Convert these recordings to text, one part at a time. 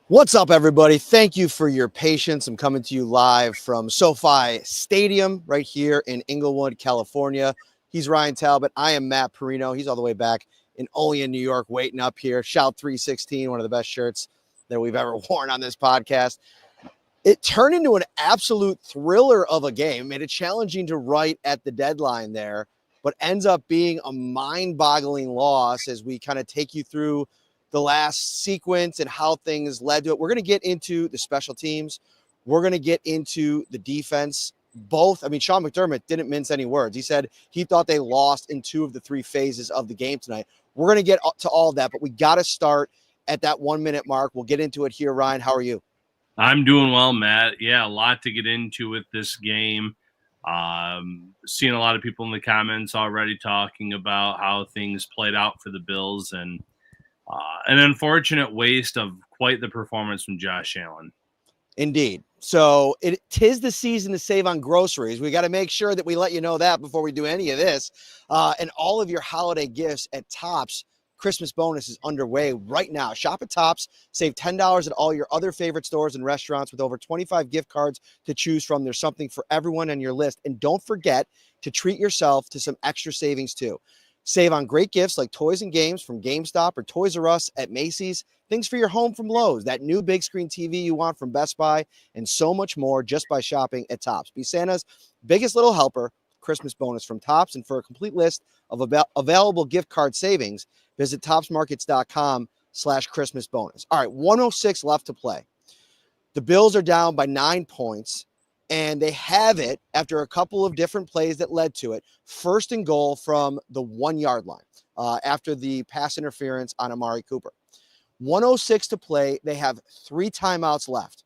What's up, everybody? Thank you for your patience. I'm coming to you live from SoFi Stadium right here in Inglewood, California. He's Ryan Talbot. I am Matt Parrino. He's all the way back in Olean, New York, waiting up here. Shout 316, one of the best shirts that we've ever worn on this podcast. It turned into an absolute thriller of a game, made it challenging to write at the deadline there, but ends up being a mind-boggling loss as we kind of take you through the last sequence and how things led to it. We're going to get into the special teams. We're going to get into the defense. Sean McDermott didn't mince any words. He said he thought they lost in 2 of the 3 phases of the game tonight. We're going to get to all of that, but we got to start at that 1-minute mark. We'll get into it here. Ryan, how are you? I'm doing well, Matt. Yeah, a lot to get into with this game. Seeing a lot of people in the comments already talking about how things played out for the Bills and an unfortunate waste of quite the performance from Josh Allen. Indeed. So tis the season to save on groceries. We got to make sure that we let you know that before we do any of this. And all of your holiday gifts at Tops. Christmas bonus is underway right now. Shop at Tops. Save $10 at all your other favorite stores and restaurants with over 25 gift cards to choose from. There's something for everyone on your list. And don't forget to treat yourself to some extra savings too. Save on great gifts like toys and games from GameStop or Toys R Us at Macy's, things for your home from Lowe's, that new big screen TV you want from Best Buy, and so much more just by shopping at Tops. Be Santa's biggest little helper, Christmas bonus from Tops. And for a complete list of available gift card savings, visit topsmarkets.com/Christmas bonus. All right, 106 left to play. The Bills are down by 9 points. And they have it after a couple of different plays that led to it. 1st and goal from the 1-yard line after the pass interference on Amari Cooper. 106 to play. They have 3 timeouts left.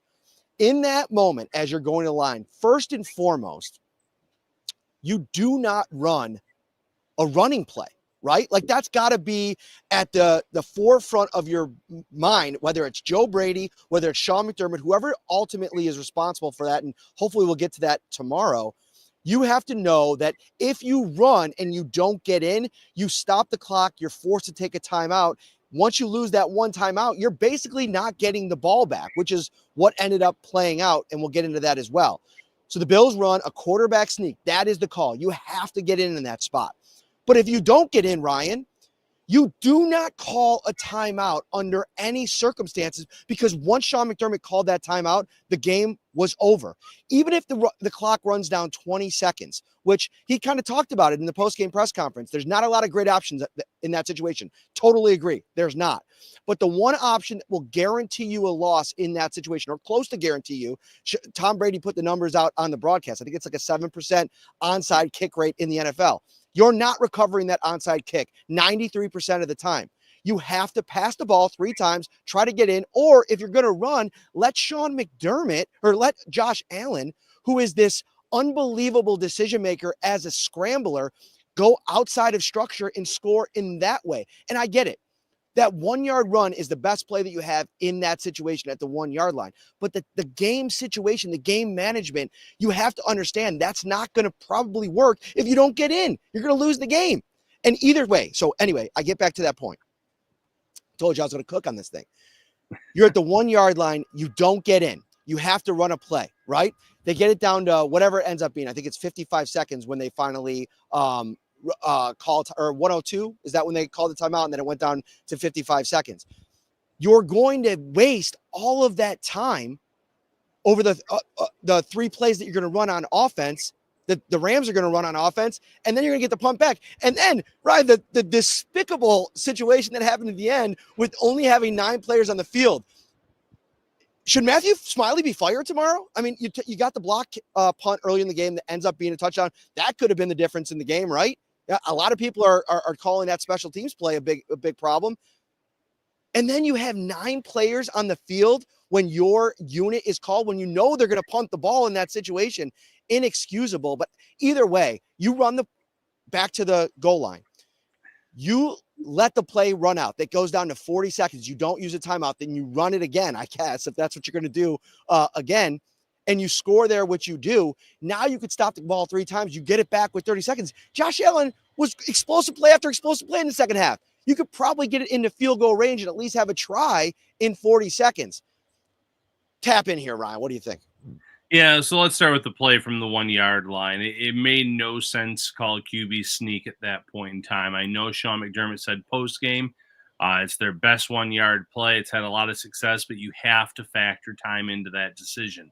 In that moment, as you're going to line, first and foremost, you do not run a running play, right? Like that's got to be at the forefront of your mind, whether it's Joe Brady, whether it's Sean McDermott, whoever ultimately is responsible for that. And hopefully we'll get to that tomorrow. You have to know that if you run and you don't get in, you stop the clock, you're forced to take a timeout. Once you lose that one timeout, you're basically not getting the ball back, which is what ended up playing out. And we'll get into that as well. So the Bills run a quarterback sneak. That is the call. You have to get in that spot. But if you don't get in, Ryan, you do not call a timeout under any circumstances because once Sean McDermott called that timeout, the game was over. Even if the clock runs down 20 seconds, which he kind of talked about it in the post-game press conference, there's not a lot of great options in that situation. Totally agree. There's not. But the one option that will guarantee you a loss in that situation, or close to guarantee you, Tom Brady put the numbers out on the broadcast. I think it's like a 7% onside kick rate in the NFL. You're not recovering that onside kick 93% of the time. You have to pass the ball 3 times, try to get in, or if you're going to run, let Sean McDermott or let Josh Allen, who is this unbelievable decision maker as a scrambler, go outside of structure and score in that way. And I get it. That 1-yard run is the best play that you have in that situation at the 1-yard line. But the game situation, the game management, you have to understand that's not going to probably work if you don't get in. You're going to lose the game. And either way, so anyway, I get back to that point. Told you I was going to cook on this thing. You're at the 1-yard line. You don't get in. You have to run a play, right? They get it down to whatever it ends up being. I think it's 55 seconds when they finally called, or 102 is that when they called the timeout, and then it went down to 55 seconds. You're going to waste all of that time over the 3 plays that you're going to run on offense. The Rams are going to run on offense, and then you're going to get the punt back. And then, right, the despicable situation that happened at the end with only having 9 players on the field. Should Matthew Smiley be fired tomorrow? I mean, you got the block punt early in the game that ends up being a touchdown. That could have been the difference in the game, right? A lot of people are calling that special teams play a big problem. And then you have 9 players on the field when your unit is called, when you know they're going to punt the ball in that situation. Inexcusable. But either way, you run the back to the goal line. You let the play run out. That goes down to 40 seconds. You don't use a timeout. Then you run it again, I guess, if that's what you're going to do again. And you score there, which you do. Now you could stop the ball 3 times. You get it back with 30 seconds. Josh Allen was explosive play after explosive play in the second half. You could probably get it into field goal range and at least have a try in 40 seconds. tap in here, Ryan. What do you think? Yeah, so let's start with the play from the 1 yard line. It made no sense to call a QB sneak at that point in time. I know Sean McDermott said post game, it's their best 1 yard play. It's had a lot of success, but you have to factor time into that decision.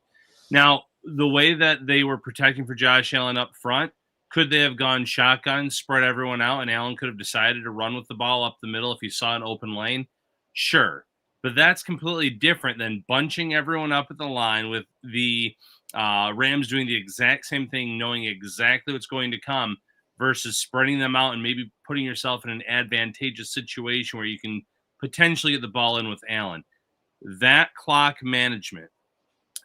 Now, the way that they were protecting for Josh Allen up front, could they have gone shotgun, spread everyone out, and Allen could have decided to run with the ball up the middle if he saw an open lane? Sure. But that's completely different than bunching everyone up at the line with the Rams doing the exact same thing, knowing exactly what's going to come, versus spreading them out and maybe putting yourself in an advantageous situation where you can potentially get the ball in with Allen. That clock management,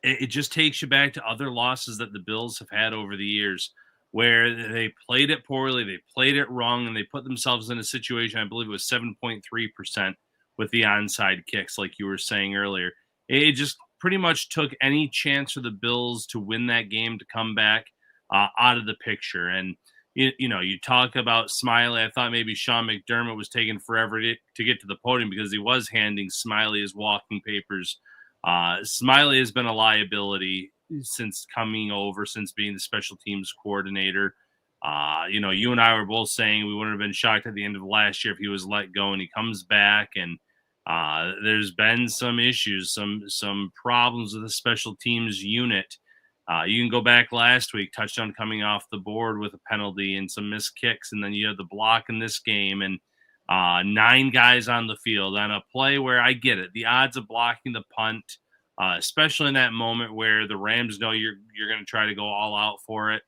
it just takes you back to other losses that the Bills have had over the years where they played it poorly, they played it wrong, and they put themselves in a situation, I believe it was 7.3% with the onside kicks, like you were saying earlier. It just pretty much took any chance for the Bills to win that game to come back out of the picture. And, you talk about Smiley. I thought maybe Sean McDermott was taking forever to get to the podium because he was handing Smiley his walking papers. Smiley has been a liability since coming over, since being the special teams coordinator. You and I were both saying we wouldn't have been shocked at the end of last year if he was let go, and he comes back, and there's been some issues, some problems with the special teams unit. You can go back last week, touchdown coming off the board with a penalty and some missed kicks, and then you had the block in this game, and 9 guys on the field on a play where I get it. The odds of blocking the punt, especially in that moment where the Rams know you're going to try to go all out for it.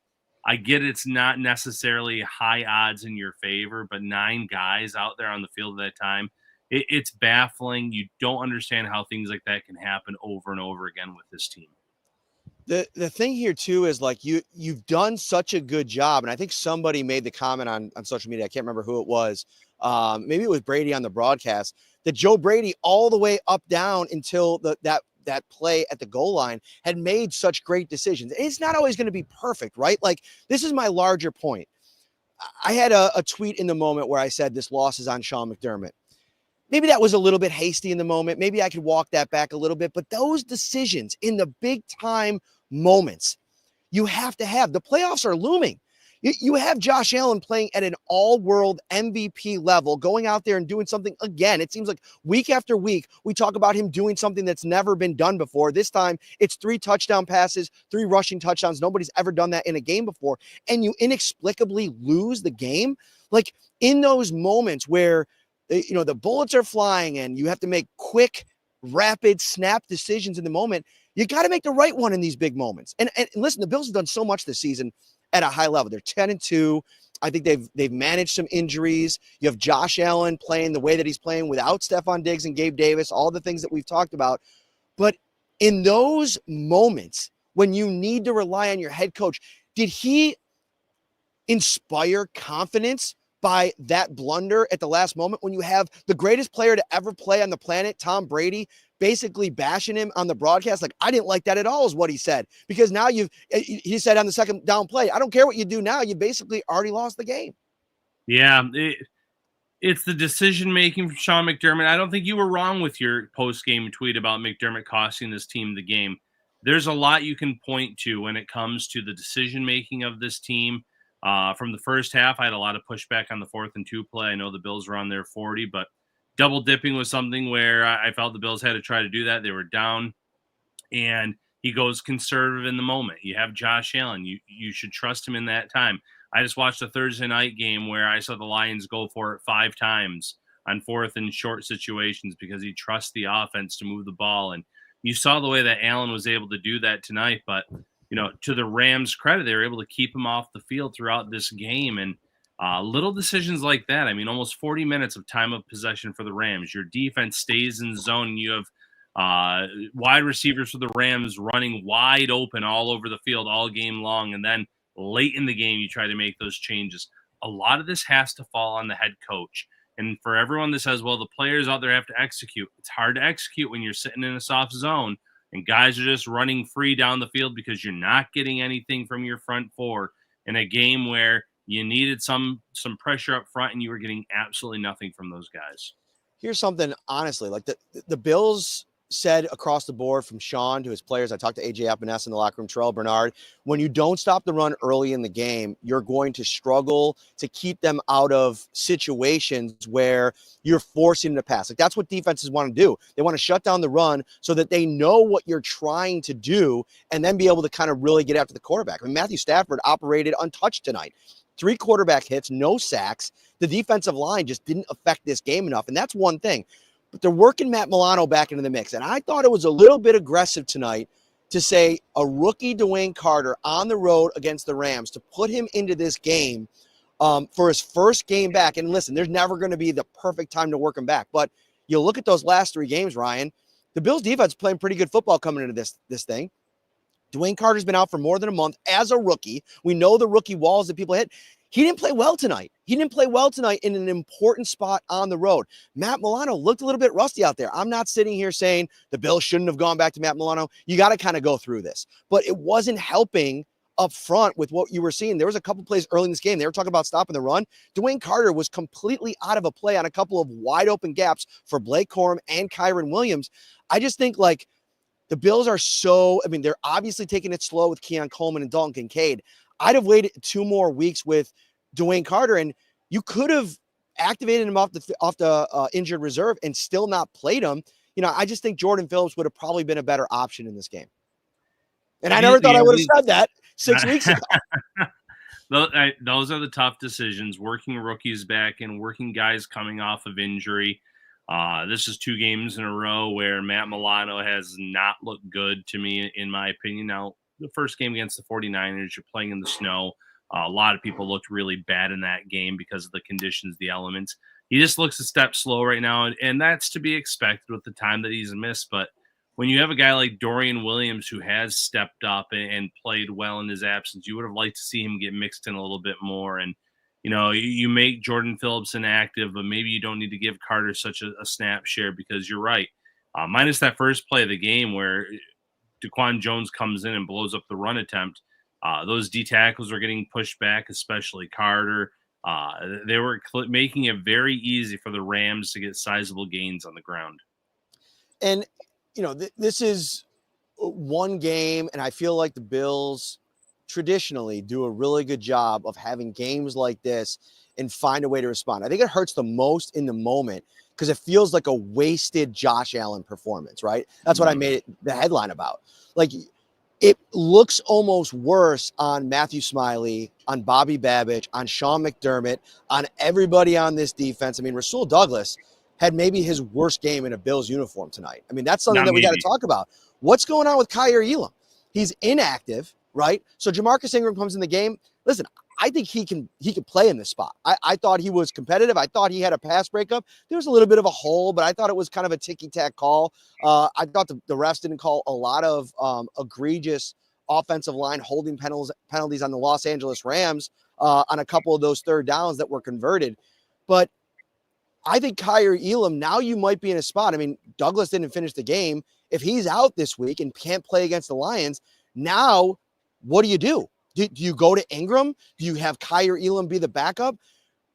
I get it's not necessarily high odds in your favor, but 9 guys out there on the field at that time, it's baffling. You don't understand how things like that can happen over and over again with this team. The thing here too is like you've done such a good job, and I think somebody made the comment on social media. I can't remember who it was. Maybe it was Brady on the broadcast, that Joe Brady all the way up down until that play at the goal line had made such great decisions. It's not always going to be perfect, right? Like, this is my larger point. I had a tweet in the moment where I said this loss is on Sean McDermott. Maybe that was a little bit hasty in the moment. Maybe I could walk that back a little bit, but those decisions in the big time moments, you have to have. The playoffs are looming. You have Josh Allen playing at an all-world MVP level, going out there and doing something again. It seems like week after week, we talk about him doing something that's never been done before. This time, it's 3 touchdown passes, 3 rushing touchdowns. Nobody's ever done that in a game before. And you inexplicably lose the game. Like, in those moments where, the bullets are flying and you have to make quick, rapid, snap decisions in the moment, you got to make the right one in these big moments. And listen, the Bills have done so much this season at a high level. They're 10-2. I think they've managed some injuries. You have Josh Allen playing the way that he's playing without Stephon Diggs and Gabe Davis, all the things that we've talked about. But in those moments when you need to rely on your head coach, did he inspire confidence by that blunder at the last moment when you have the greatest player to ever play on the planet, Tom Brady, basically bashing him on the broadcast? Like, I didn't like that at all, is what he said. Because now he said on the second down play, I don't care what you do now, you basically already lost the game. Yeah, it's the decision-making from Sean McDermott. I don't think you were wrong with your post-game tweet about McDermott costing this team the game. There's a lot you can point to when it comes to the decision-making of this team. From the first half, I had a lot of pushback on the 4th and 2 play. I know the Bills were on their 40, but double dipping was something where I felt the Bills had to try to do that. They were down, and he goes conservative in the moment. You have Josh Allen. You should trust him in that time. I just watched a Thursday night game where I saw the Lions go for it 5 times on 4th and short situations because he trusts the offense to move the ball. And you saw the way that Allen was able to do that tonight, but to the Rams' credit, they were able to keep him off the field throughout this game. And little decisions like that. I mean, almost 40 minutes of time of possession for the Rams. Your defense stays in zone. And you have wide receivers for the Rams running wide open all over the field all game long. And then late in the game, you try to make those changes. A lot of this has to fall on the head coach. And for everyone that says, well, the players out there have to execute, it's hard to execute when you're sitting in a soft zone and guys are just running free down the field because you're not getting anything from your front 4 in a game where you needed some pressure up front and you were getting absolutely nothing from those guys. Here's something, honestly, like the Bills said across the board from Sean to his players. I talked to AJ Epinesa in the locker room, Terrell Bernard. When you don't stop the run early in the game, you're going to struggle to keep them out of situations where you're forcing them to pass. Like, that's what defenses want to do. They want to shut down the run so that they know what you're trying to do and then be able to kind of really get after the quarterback. I mean, Matthew Stafford operated untouched tonight. 3 quarterback hits, no sacks. The defensive line just didn't affect this game enough, and that's one thing. But they're working Matt Milano back into the mix. And I thought it was a little bit aggressive tonight to say a rookie Dwayne Carter on the road against the Rams, to put him into this game for his first game back. And listen, there's never going to be the perfect time to work him back. But you look at those last 3 games, Ryan, the Bills defense is playing pretty good football coming into this thing. Dwayne Carter's been out for more than a month as a rookie. We know the rookie walls that people hit. He didn't play well tonight. He didn't play well tonight in an important spot on the road. Matt Milano looked a little bit rusty out there. I'm not sitting here saying the Bills shouldn't have gone back to Matt Milano. You got to kind of go through this. But it wasn't helping up front with what you were seeing. There was a couple plays early in this game. They were talking about stopping the run. Dwayne Carter was completely out of a play on a couple of wide open gaps for Blake Corum and Kyron Williams. I just think, like, the Bills are they're obviously taking it slow with Keon Coleman and Dalton Kincaid. I'd have waited 2 more weeks with Dwayne Carter, and you could have activated him off the injured reserve and still not played him. I just think Jordan Phillips would have probably been a better option in this game. And I never thought I would have said that 6 weeks ago. Those are the tough decisions, working rookies back and working guys coming off of injury. This is 2 games in a row where Matt Milano has not looked good to me, in my opinion. Now, the first game against the 49ers, you're playing in the snow. A lot of people looked really bad in that game because of the conditions, the elements. He just looks a step slow right now, and that's to be expected with the time that he's missed. But when you have a guy like Dorian Williams who has stepped up and played well in his absence, you would have liked to see him get mixed in a little bit more. And you make Jordan Phillips inactive, but maybe you don't need to give Carter such a snap share, because you're right. Minus that first play of the game where Daquan Jones comes in and blows up the run attempt, those D tackles were getting pushed back, especially Carter. They were making it very easy for the Rams to get sizable gains on the ground. And, this is one game, and I feel like the Bills traditionally do a really good job of having games like this and find a way to respond. I think it hurts the most in the moment because it feels like a wasted Josh Allen performance, right? That's what I made the headline about. Like, it looks almost worse on Matthew Smiley, on Bobby Babbage, on Sean McDermott, on everybody on this defense. I mean, Rasul Douglas had maybe his worst game in a Bills uniform tonight. I mean, that's something that we got to talk about. What's going on with Kaiir Elam? He's inactive, right? So Jamarcus Ingram comes in the game. Listen, I think he can play in this spot. I thought he was competitive. I thought he had a pass breakup. There was a little bit of a hole, but I thought it was kind of a ticky-tack call. I thought the refs didn't call a lot of egregious offensive line holding penalties on the Los Angeles Rams on a couple of those third downs that were converted. But I think Kaiir Elam, now you might be in a spot. I mean, Douglas didn't finish the game. If he's out this week and can't play against the Lions, now what do you do? Do you go to Ingram? Do you have Kaiir Elam be the backup?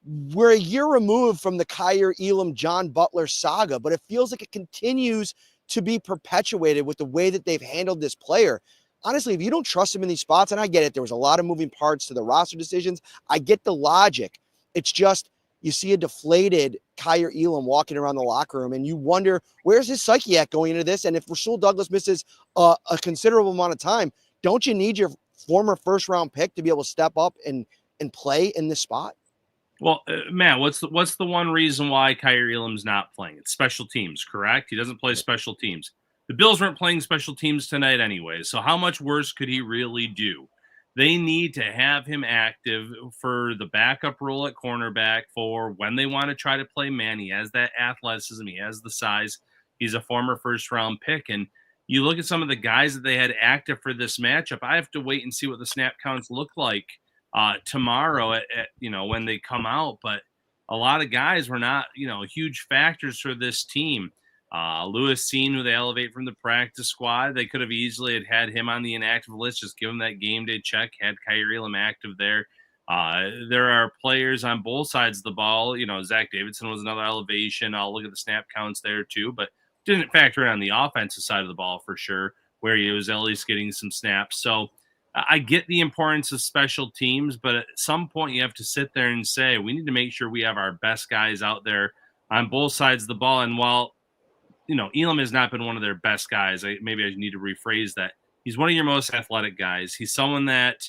We're a year removed from the Kaiir Elam, John Butler saga, but it feels like it continues to be perpetuated with the way that they've handled this player. Honestly, if you don't trust him in these spots, and I get it, there was a lot of moving parts to the roster decisions. I get the logic. It's just you see a deflated Kaiir Elam walking around the locker room, and you wonder, where's his psyche at going into this? And if Rasul Douglas misses a considerable amount of time, don't you need your former first-round pick to be able to step up and play in this spot? Well, Matt, what's the one reason why Kaiir Elam's not playing? It's special teams, correct? He doesn't play special teams. The Bills weren't playing special teams tonight anyway, so how much worse could he really do? They need to have him active for the backup role at cornerback for when they want to try to play man. He has that athleticism. He has the size. He's a former first-round pick. And you look at some of the guys that they had active for this matchup, I have to wait and see what the snap counts look like tomorrow at when they come out. But a lot of guys were not, huge factors for this team. Lewis Seen, who they elevate from the practice squad, they could have easily had him on the inactive list, just give him that game day check, had Kaiir Elam active there. There are players on both sides of the ball. Zach Davidson was another elevation. I'll look at the snap counts there too. But Didn't factor in on the offensive side of the ball for sure, where he was at least getting some snaps. So I get the importance of special teams, but at some point you have to sit there and say, we need to make sure we have our best guys out there on both sides of the ball. And while, Elam has not been one of their best guys, maybe I need to rephrase that. He's one of your most athletic guys. He's someone that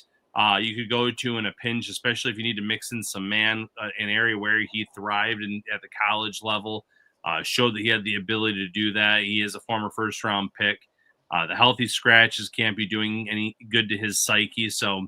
you could go to in a pinch, especially if you need to mix in some man, an area where he thrived at the college level. Showed that he had the ability to do that. He is a former first-round pick. The healthy scratches can't be doing any good to his psyche, so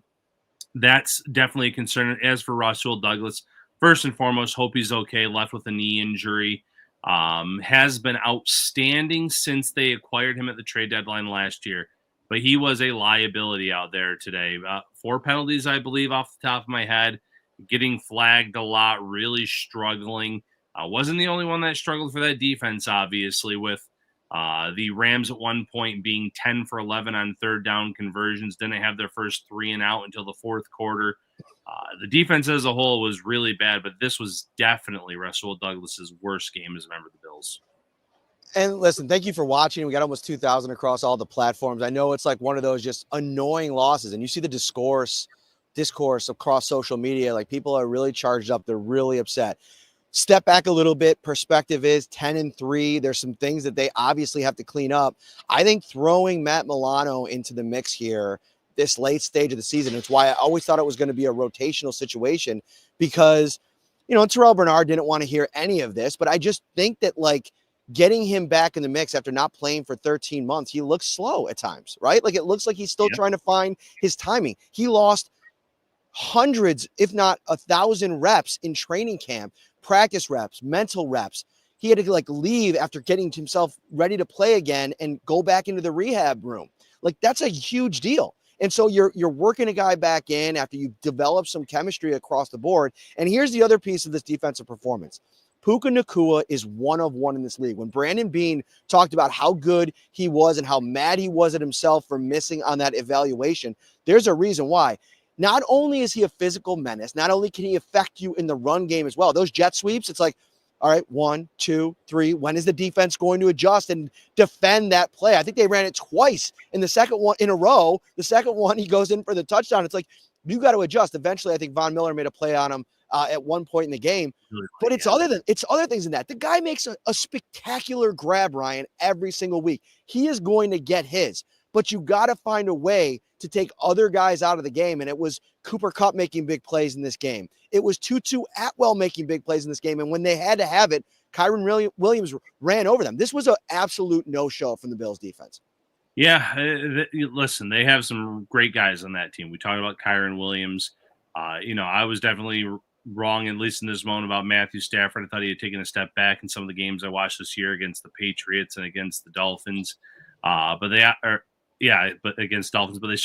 that's definitely a concern. As for Rasul Douglas, first and foremost, hope he's okay. Left with a knee injury. Has been outstanding since they acquired him at the trade deadline last year, but he was a liability out there today. 4 penalties, I believe, off the top of my head. Getting flagged a lot, really struggling. Wasn't the only one that struggled for that defense, obviously, with the Rams at one point being 10 for 11 on third down conversions. Didn't have their first 3 and out until the fourth quarter. The defense as a whole was really bad, but this was definitely Rasul Douglas's worst game as a member of the Bills. And listen, thank you for watching. We got almost 2,000 across all the platforms. I know it's like one of those just annoying losses, and you see the discourse across social media. Like, people are really charged up. They're really upset. Step back a little bit. Perspective is 10-3. There's some things that they obviously have to clean up. I think throwing Matt Milano into the mix here this late stage of the season, it's why I always thought it was going to be a rotational situation, because, Terrell Bernard didn't want to hear any of this, but I just think that, like, getting him back in the mix after not playing for 13 months, he looks slow at times, right? Like, it looks like he's still trying to find his timing. He lost hundreds, if not 1,000 reps in training camp, practice reps, mental reps. He had to leave after getting himself ready to play again and go back into the rehab room. Like, that's a huge deal. And so you're working a guy back in after you've developed some chemistry across the board. And here's the other piece of this defensive performance. Puka Nacua is one of one in this league. When Brandon Beane talked about how good he was and how mad he was at himself for missing on that evaluation, there's a reason why. Not only is he a physical menace, not only can he affect you in the run game as well. Those jet sweeps, it's like, all right, 1, 2, 3. When is the defense going to adjust and defend that play? I think they ran it twice in the second one in a row. The second one, he goes in for the touchdown. It's like, you got to adjust. Eventually, I think Von Miller made a play on him at one point in the game. But it's other things than that. The guy makes a spectacular grab, Ryan, every single week. He is going to get his. But you got to find a way to take other guys out of the game. And it was Cooper Kupp making big plays in this game. It was Tutu Atwell making big plays in this game. And when they had to have it, Kyron Williams ran over them. This was an absolute no-show from the Bills defense. Yeah, listen, they have some great guys on that team. We talked about Kyron Williams. I was definitely wrong, at least in this moment, about Matthew Stafford. I thought he had taken a step back in some of the games I watched this year against the Patriots and against the Dolphins. But against Dolphins. But he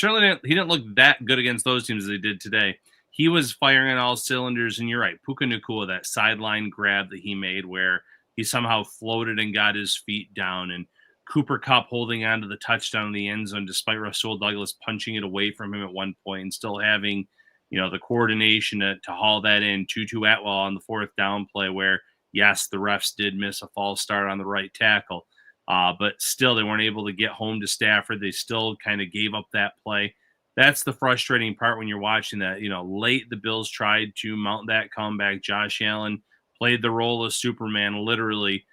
didn't look that good against those teams as they did today. He was firing on all cylinders, and you're right. Puka Nacua, that sideline grab that he made where he somehow floated and got his feet down, and Cooper Kupp holding on to the touchdown in the end zone despite Rasul Douglas punching it away from him at one point and still having, the coordination to haul that in. Tutu Atwell on the fourth down play where, yes, the refs did miss a false start on the right tackle. But still, they weren't able to get home to Stafford. They still kind of gave up that play. That's the frustrating part when you're watching that. Late the Bills tried to mount that comeback. Josh Allen played the role of Superman, literally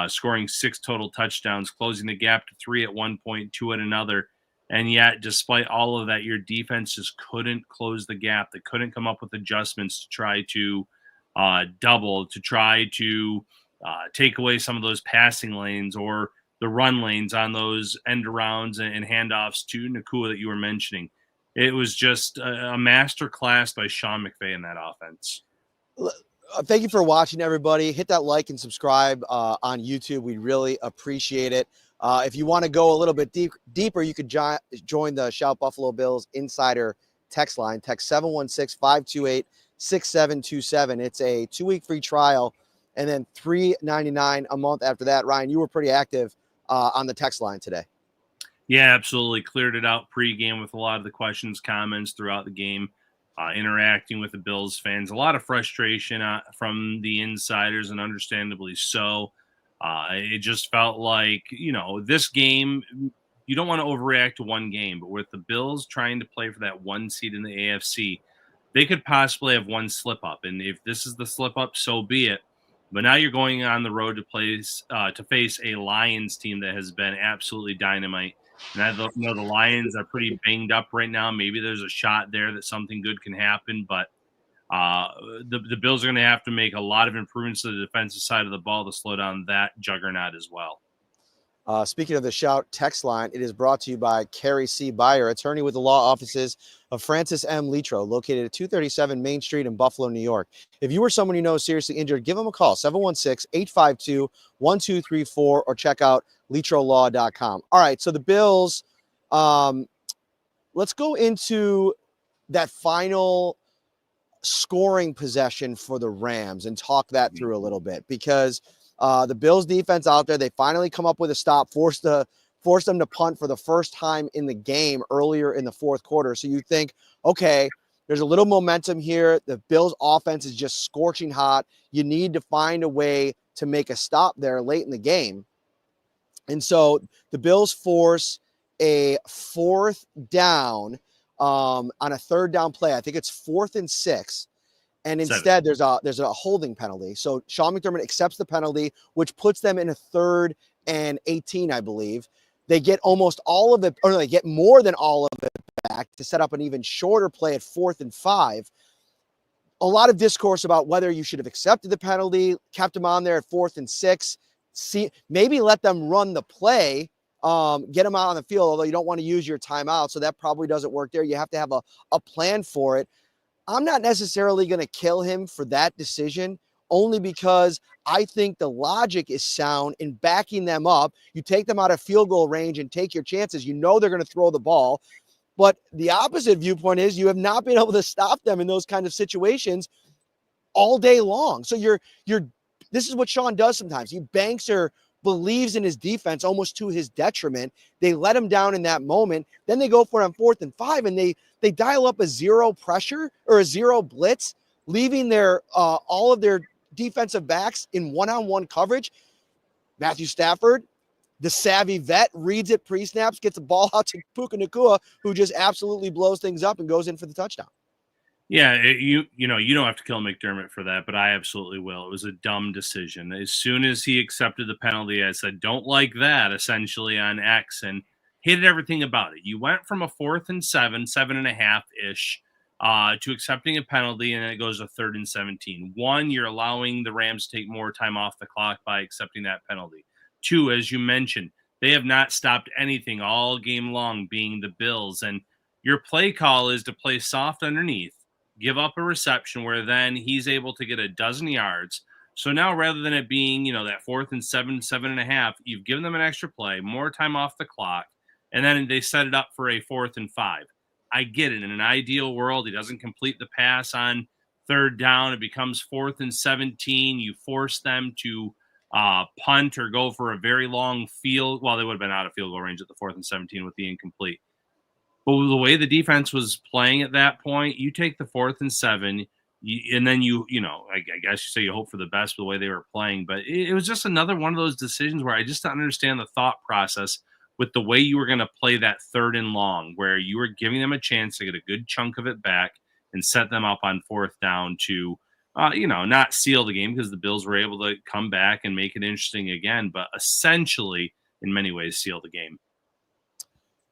scoring 6 total touchdowns, closing the gap to 3 at one point, 2 at another. And yet, despite all of that, your defense just couldn't close the gap. They couldn't come up with adjustments to try to double, to try to take away some of those passing lanes or the run lanes on those end arounds and handoffs to Nacua that you were mentioning. It was just a master class by Sean McVay in that offense. Thank you for watching, everybody. Hit that like and subscribe on YouTube. We really appreciate it. If you want to go a little bit deeper, you could join the Shout Buffalo Bills Insider text line. Text 716-528-6727. It's a 2-week free trial and then $3.99 a month after that. Ryan, you were pretty active on the text line today. Yeah, absolutely. Cleared it out pregame with a lot of the questions, comments throughout the game, interacting with the Bills fans. A lot of frustration from the insiders, and understandably so. It just felt like, this game, you don't want to overreact to one game, but with the Bills trying to play for that one seed in the AFC, they could possibly have one slip up. And if this is the slip up, so be it. But now you're going on the road to face a Lions team that has been absolutely dynamite. And I know the Lions are pretty banged up right now. Maybe there's a shot there that something good can happen, but uh, the Bills are going to have to make a lot of improvements to the defensive side of the ball to slow down that juggernaut as well. Speaking of the Shout text line, it is brought to you by Carrie C. Byer, attorney with the law offices of Francis M. Litro, located at 237 Main Street in Buffalo, New York. If you or someone you know is seriously injured, give them a call, 716-852-1234, or check out litrolaw.com. All right, so the Bills, let's go into that final scoring possession for the Rams and talk that through a little bit, because the Bills defense out there, they finally come up with a stop, force them to punt for the first time in the game earlier in the fourth quarter. So you think, okay, there's a little momentum here. The Bills offense is just scorching hot. You need to find a way to make a stop there late in the game. And so the Bills force a fourth down on a third down play. I think it's 4th and 6. And instead, there's a holding penalty. So Sean McDermott accepts the penalty, which puts them in a 3rd and 18, I believe. They get almost all of it, or they get more than all of it back to set up an even shorter play at 4th and 5. A lot of discourse about whether you should have accepted the penalty, kept them on there at 4th and 6. Maybe let them run the play, get them out on the field, although you don't want to use your timeout. So that probably doesn't work there. You have to have a plan for it. I'm not necessarily going to kill him for that decision, only because I think the logic is sound in backing them up. You take them out of field goal range and take your chances. You know they're going to throw the ball. But the opposite viewpoint is you have not been able to stop them in those kind of situations all day long. So this is what Sean does sometimes. He banks or believes in his defense almost to his detriment. They let him down in that moment. Then they go for it on 4th and 5, and they dial up a zero pressure or a zero blitz, leaving their all of their defensive backs in one-on-one coverage. Matthew Stafford, the savvy vet, reads it pre-snaps, gets the ball out to Puka Nacua, who just absolutely blows things up and goes in for the touchdown. Yeah, you don't have to kill McDermott for that, but I absolutely will. It was a dumb decision. As soon as he accepted the penalty, I said, "Don't like that," essentially on X, and hated everything about it. You went from a 4th and 7, 7.5-ish, to accepting a penalty, and then it goes to 3rd and 17. One, you're allowing the Rams to take more time off the clock by accepting that penalty. Two, as you mentioned, they have not stopped anything all game long, being the Bills, and your play call is to play soft underneath, give up a reception where then he's able to get a dozen yards. So now rather than it being, that 4th and 7, 7.5, you've given them an extra play, more time off the clock, and then they set it up for a 4th and 5. I get it. In an ideal world, he doesn't complete the pass on 3rd down. It becomes 4th and 17. You force them to punt or go for a very long field. Well, they would have been out of field goal range at the 4th and 17 with the incomplete. But the way the defense was playing at that point, you take the 4th and 7, and then I guess you say you hope for the best with the way they were playing. But it was just another one of those decisions where I just don't understand the thought process with the way you were going to play that 3rd and long, where you were giving them a chance to get a good chunk of it back and set them up on 4th down to, not seal the game, because the Bills were able to come back and make it interesting again, but essentially, in many ways, seal the game.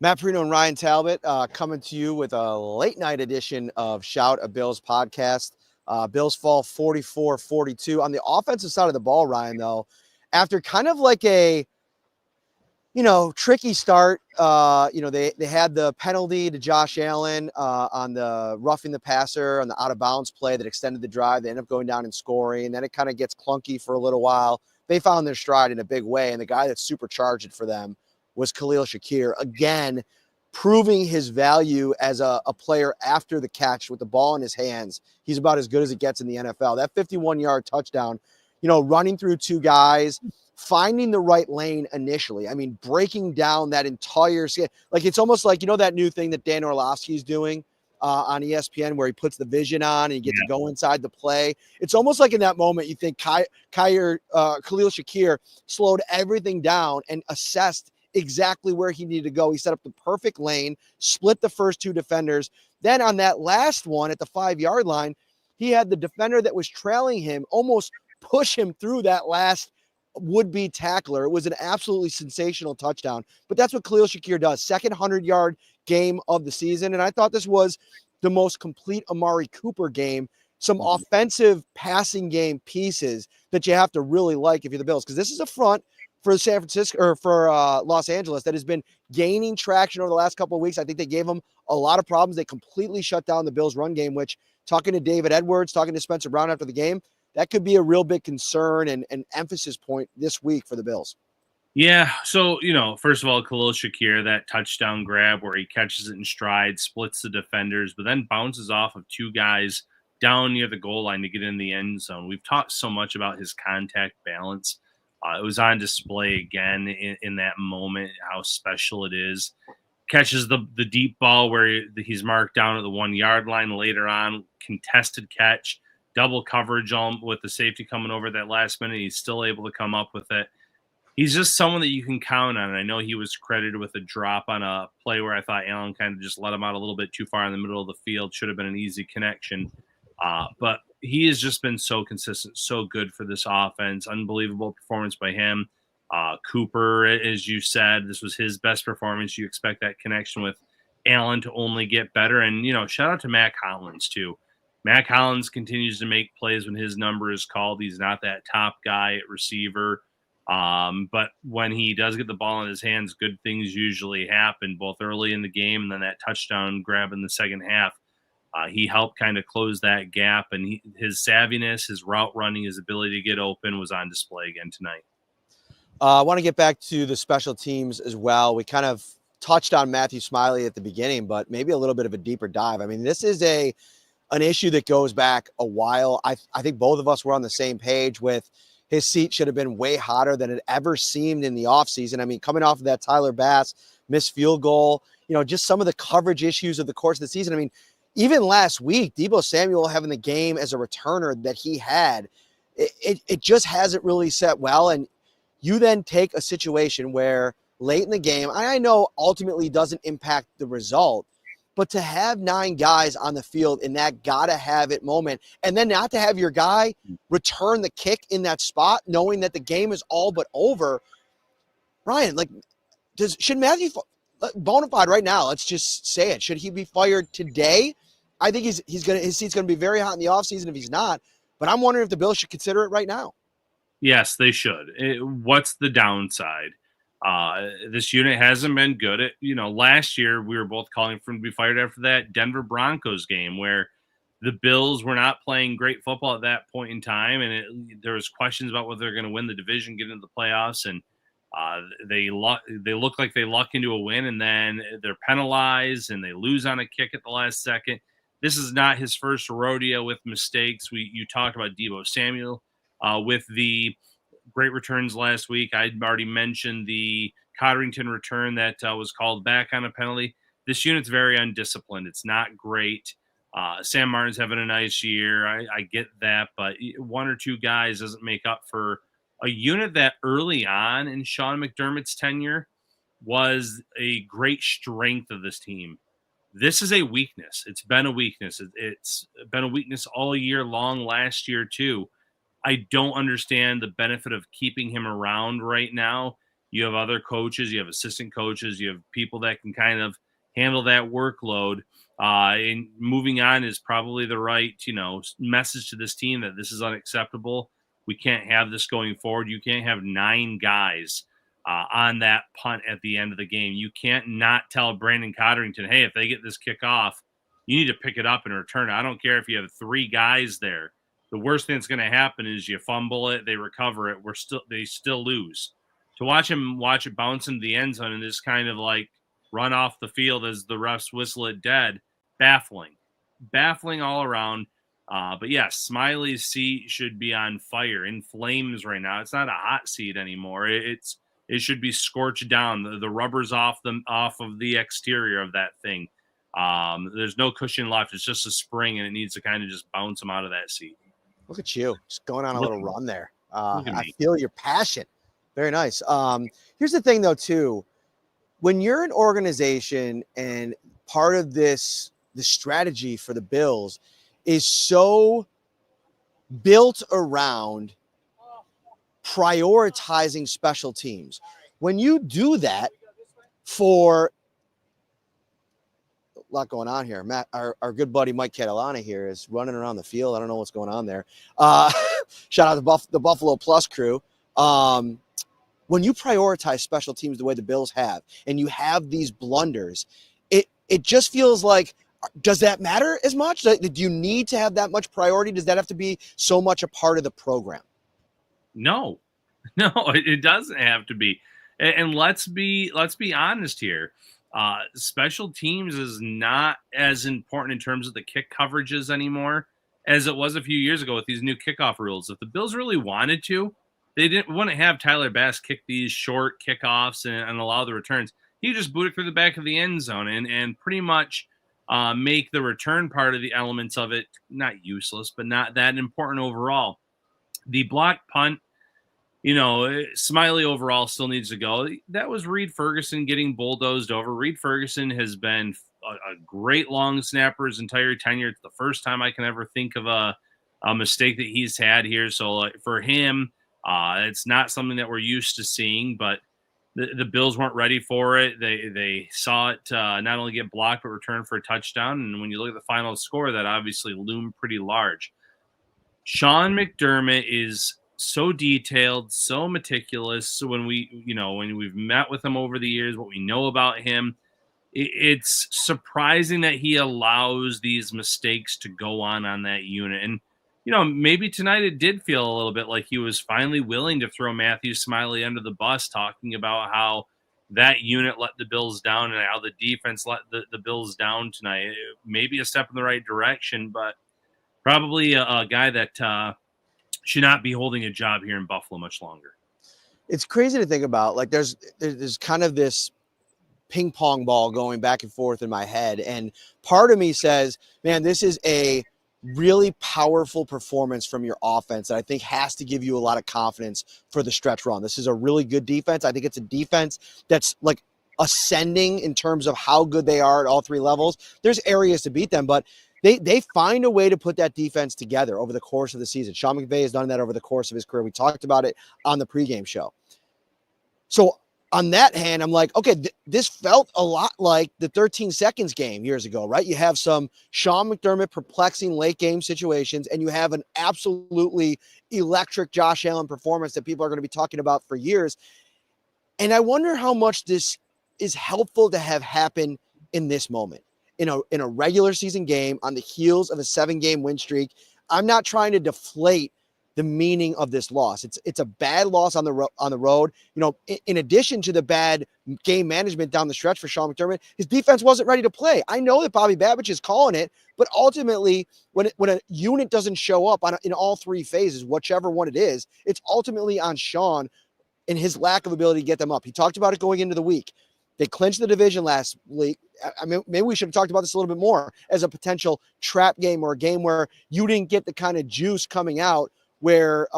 Matt Parrino and Ryan Talbot coming to you with a late night edition of Shout, a Bills podcast. Bills fall 44-42. On the offensive side of the ball, Ryan, though, after kind of like a, tricky start, they had the penalty to Josh Allen on the roughing the passer on the out of bounds play that extended the drive. They end up going down and scoring. And then it kind of gets clunky for a little while. They found their stride in a big way. And the guy that supercharged it for them was Khalil Shakir, again, proving his value as a player after the catch with the ball in his hands. He's about as good as it gets in the NFL. That 51-yard touchdown, running through two guys, finding the right lane initially. I mean, breaking down that entire – like it's almost like, that new thing that Dan Orlovsky's doing on ESPN where he puts the vision on and you get to go inside the play. It's almost like in that moment you think Khalil Shakir slowed everything down and assessed exactly where he needed to go. He set up the perfect lane, split the first two defenders. Then on that last one at the 5-yard line, he had the defender that was trailing him almost push him through that last would-be tackler. It was an absolutely sensational touchdown. But that's what Khalil Shakir does. Second 100-yard game of the season. And I thought this was the most complete Amari Cooper game. Some offensive passing game pieces that you have to really like if you're the Bills, because this is a front for San Francisco or for Los Angeles that has been gaining traction over the last couple of weeks. I think they gave them a lot of problems. They completely shut down the Bills' run game, which, talking to David Edwards, talking to Spencer Brown after the game, that could be a real big concern and an emphasis point this week for the Bills. Yeah. So, first of all, Khalil Shakir, that touchdown grab where he catches it in stride, splits the defenders, but then bounces off of two guys down near the goal line to get in the end zone. We've talked so much about his contact balance. It was on display again in that moment, how special it is. Catches the deep ball where he's marked down at the 1-yard line. Later on, contested catch, double coverage with the safety coming over that last minute. He's still able to come up with it. He's just someone that you can count on. And I know he was credited with a drop on a play where I thought Allen kind of just let him out a little bit too far in the middle of the field. Should have been an easy connection. But he has just been so consistent, so good for this offense. Unbelievable performance by him. Cooper, as you said, this was his best performance. You expect that connection with Allen to only get better. And, shout out to Mac Hollins, too. Mac Hollins continues to make plays when his number is called. He's not that top guy at receiver. But when he does get the ball in his hands, good things usually happen, both early in the game and then that touchdown grab in the second half. He helped kind of close that gap, and his savviness, his route running, his ability to get open was on display again tonight. I want to get back to the special teams as well. We kind of touched on Matthew Smiley at the beginning, but maybe a little bit of a deeper dive. I mean, this is an issue that goes back a while. I think both of us were on the same page with his seat should have been way hotter than it ever seemed in the offseason. I mean, coming off of that Tyler Bass missed field goal, just some of the coverage issues of the course of the season. I mean, even last week, Deebo Samuel having the game as a returner that he had, it just hasn't really set well. And you then take a situation where late in the game, I know ultimately doesn't impact the result, but to have 9 guys on the field in that gotta have it moment, and then not to have your guy return the kick in that spot, knowing that the game is all but over. Ryan, should Matthew bona fide right now? Let's just say it. Should he be fired today? I think his seat's gonna be very hot in the offseason if he's not. But I'm wondering if the Bills should consider it right now. Yes, they should. What's the downside? This unit hasn't been good. Last year we were both calling for him to be fired after that Denver Broncos game where the Bills were not playing great football at that point in time, and there was questions about whether they're going to win the division, get into the playoffs, and they look like they luck into a win, and then they're penalized and they lose on a kick at the last second. This is not his first rodeo with mistakes. You talked about Deebo Samuel with the great returns last week. I'd already mentioned the Codrington return that was called back on a penalty. This unit's very undisciplined. It's not great. Sam Martin's having a nice year. I get that, but one or two guys doesn't make up for a unit that early on in Sean McDermott's tenure was a great strength of this team. This is a weakness. It's been a weakness. It's been a weakness all year long, last year too. I don't understand the benefit of keeping him around right now. You have other coaches, you have assistant coaches, you have people that can kind of handle that workload. And moving on is probably the right, message to this team that this is unacceptable. We can't have this going forward. You can't have 9 guys on that punt at the end of the game. You can't not tell Brandon Codrington, hey, if they get this kick off, you need to pick it up and return it. I don't care if you have 3 guys there. The worst thing that's going to happen is you fumble it, they recover it, they still lose. To watch it bounce into the end zone and just kind of like run off the field as the refs whistle it dead, baffling all around. But yes, Smiley's seat should be on fire, in flames right now. It's not a hot seat anymore. It should be scorched down. The rubber's off of the exterior of that thing. There's no cushion left. It's just a spring, and it needs to kind of just bounce him out of that seat. Look at you, just going on a little run there. Look at I me. feel your passion. Very nice. Here's the thing, though, too. When you're an organization and part of the strategy for the Bills is so built around prioritizing special teams, when you do that for a lot going on here, Matt, our good buddy Mike Catalana here is running around the field. I don't know what's going on there. Shout out to the Buffalo Plus crew. When you prioritize special teams the way the Bills have, and you have these blunders, it just feels like, does that matter as much? Do you need to have that much priority? Does that have to be so much a part of the program? No, it doesn't have to be. And let's be honest here. Special teams is not as important in terms of the kick coverages anymore as it was a few years ago with these new kickoff rules. If the Bills really wanted to, they wouldn't have Tyler Bass kick these short kickoffs and allow the returns. He just boot it through the back of the end zone and pretty much make the return part of the elements of it not useless, but not that important overall. The block punt, Smiley overall still needs to go. That was Reed Ferguson getting bulldozed over. Reed Ferguson has been a great long snapper his entire tenure. It's the first time I can ever think of a mistake that he's had here. So for him, it's not something that we're used to seeing, but the Bills weren't ready for it. They saw it not only get blocked, but return for a touchdown. And when you look at the final score, that obviously loomed pretty large. Sean McDermott is so detailed, so meticulous. So when we've met with him over the years, what we know about him, it's surprising that he allows these mistakes to go on that unit. And, maybe tonight it did feel a little bit like he was finally willing to throw Matthew Smiley under the bus, talking about how that unit let the Bills down and how the defense let the Bills down tonight. Maybe a step in the right direction, but probably a guy that should not be holding a job here in Buffalo much longer. It's crazy to think about. Like there's kind of this ping pong ball going back and forth in my head. And part of me says, man, this is a really powerful performance from your offense that I think has to give you a lot of confidence for the stretch run. This is a really good defense. I think it's a defense that's like ascending in terms of how good they are at all three levels. There's areas to beat them, but they find a way to put that defense together over the course of the season. Sean McVay has done that over the course of his career. We talked about it on the pregame show. So on that hand, I'm like, okay, this felt a lot like the 13 seconds game years ago, right? You have some Sean McDermott perplexing late game situations, and you have an absolutely electric Josh Allen performance that people are going to be talking about for years. And I wonder how much this is helpful to have happen in this moment. In a regular season game on the heels of a 7-game win streak. I'm not trying to deflate the meaning of this loss. It's a bad loss on the road. In addition to the bad game management down the stretch for Sean McDermott, his defense wasn't ready to play. I know that Bobby Babich is calling it, but ultimately, when a unit doesn't show up in all three phases, whichever one it is, it's ultimately on Sean and his lack of ability to get them up. He talked about it going into the week. They clinched the division last week. I mean, maybe we should have talked about this a little bit more as a potential trap game or a game where you didn't get the kind of juice coming out where,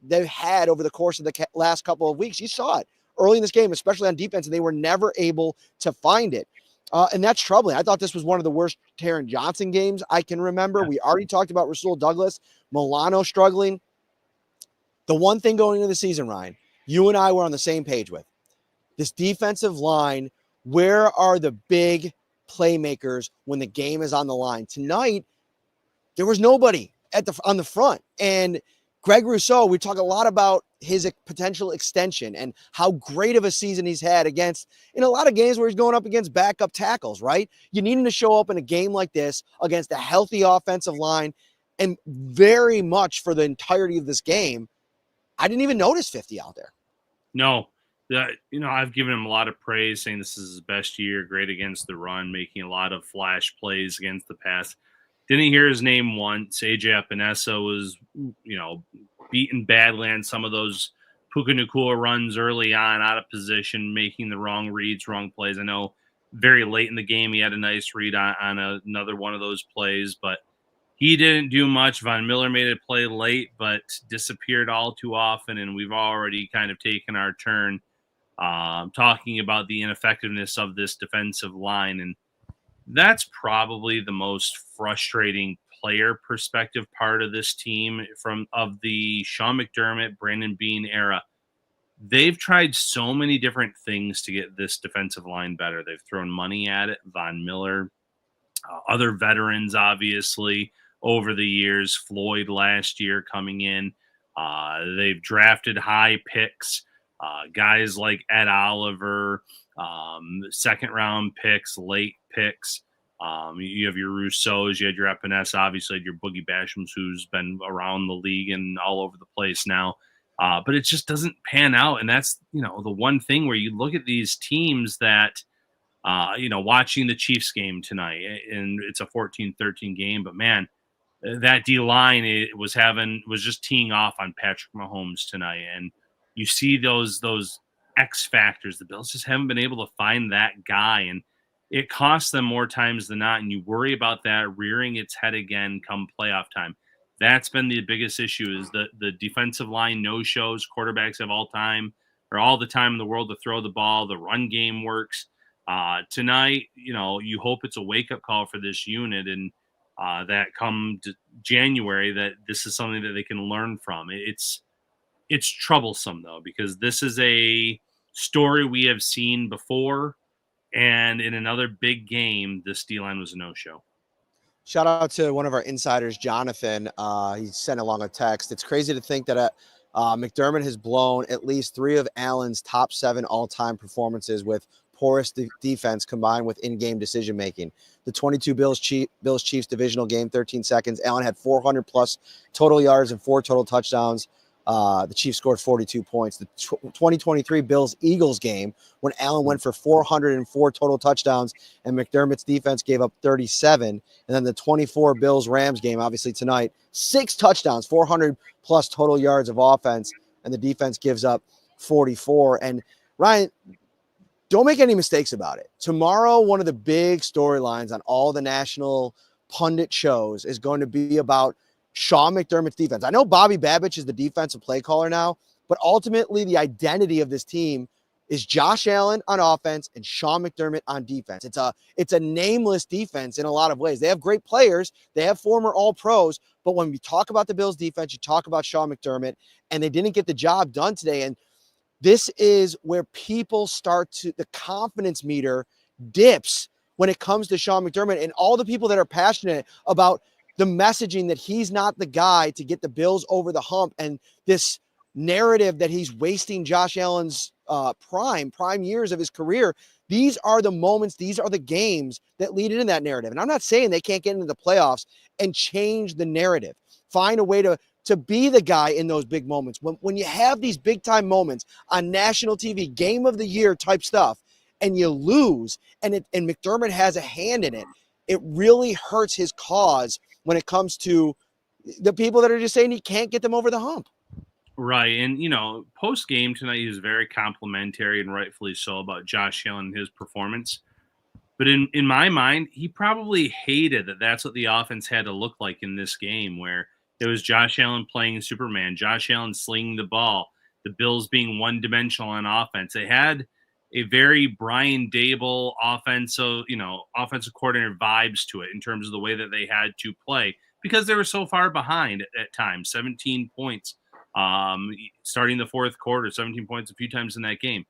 they've had over the course of the last couple of weeks. You saw it early in this game, especially on defense, and they were never able to find it. And that's troubling. I thought this was one of the worst Taron Johnson games I can remember. Yeah. We already talked about Rasul Douglas, Milano struggling. The one thing going into the season, Ryan, you and I were on the same page with. This defensive line, where are the big playmakers when the game is on the line? Tonight, there was nobody on the front. And Greg Rousseau, we talk a lot about his potential extension and how great of a season he's had in a lot of games where he's going up against backup tackles, right? You need him to show up in a game like this against a healthy offensive line, and very much for the entirety of this game, I didn't even notice 50 out there. No. I've given him a lot of praise, saying this is his best year, great against the run, making a lot of flash plays against the pass. Didn't hear his name once. AJ Epinesa was, beaten badly on some of those Puka Nacua runs early on, out of position, making the wrong reads, wrong plays. I know very late in the game. He had a nice read on another one of those plays, but he didn't do much. Von Miller made a play late, but disappeared all too often, and we've already kind of taken our turn talking about the ineffectiveness of this defensive line. And that's probably the most frustrating player perspective part of this team from of the Sean McDermott, Brandon Beane era. They've tried so many different things to get this defensive line better. They've thrown money at it. Von Miller, other veterans, obviously, over the years. Floyd last year coming in. They've drafted high picks, guys like Ed Oliver, second round picks, late picks. You have your Rousseaus, you had your Epinesa, obviously, you had your Boogie Bashams, who's been around the league and all over the place now. But it just doesn't pan out. And that's, the one thing where you look at these teams that, watching the Chiefs game tonight, and it's a 14-13 game, but man, that D line was just teeing off on Patrick Mahomes tonight. And you see those X factors. The Bills just haven't been able to find that guy. And it costs them more times than not. And you worry about that rearing its head again come playoff time. That's been the biggest issue is the defensive line no-shows. Quarterbacks have all the time in the world to throw the ball. The run game works. Tonight, you hope it's a wake-up call for this unit and that come January that this is something that they can learn from. It's troublesome, though, because this is a story we have seen before, and in another big game, this D-line was a no-show. Shout out to one of our insiders, Jonathan. He sent along a text. It's crazy to think that McDermott has blown at least 3 of Allen's top 7 all-time performances with poorest defense combined with in-game decision-making. The 22 Bills-Chiefs divisional game, 13 seconds. Allen had 400-plus total yards and 4 total touchdowns. The Chiefs scored 42 points. The 2023 Bills-Eagles game, when Allen went for 404 total touchdowns and McDermott's defense gave up 37. And then the 24 Bills-Rams game, obviously tonight, 6 touchdowns, 400-plus total yards of offense, and the defense gives up 44. And Ryan, don't make any mistakes about it. Tomorrow, one of the big storylines on all the national pundit shows is going to be about Sean McDermott's defense. I know Bobby Babich is the defensive play caller now, but ultimately the identity of this team is Josh Allen on offense and Sean McDermott on defense. It's a nameless defense in a lot of ways. They have great players. They have former All-Pros, but when we talk about the Bills defense, you talk about Sean McDermott, and they didn't get the job done today. And this is where people the confidence meter dips when it comes to Sean McDermott and all the people that are passionate about the messaging that he's not the guy to get the Bills over the hump, and this narrative that he's wasting Josh Allen's prime years of his career. These are the moments, these are the games that lead into that narrative. And I'm not saying they can't get into the playoffs and change the narrative. Find a way to be the guy in those big moments. When you have these big time moments on national TV, game of the year type stuff, and you lose, and McDermott has a hand in it, it really hurts his cause when it comes to the people that are just saying he can't get them over the hump. Right. And, post game tonight, he was very complimentary and rightfully so about Josh Allen and his performance. But in my mind, he probably hated that that's what the offense had to look like in this game, where it was Josh Allen playing Superman, Josh Allen slinging the ball, the Bills being one-dimensional on offense. They had a very Brian Dable offensive coordinator vibes to it in terms of the way that they had to play because they were so far behind at times, 17 points starting the fourth quarter, 17 points a few times in that game.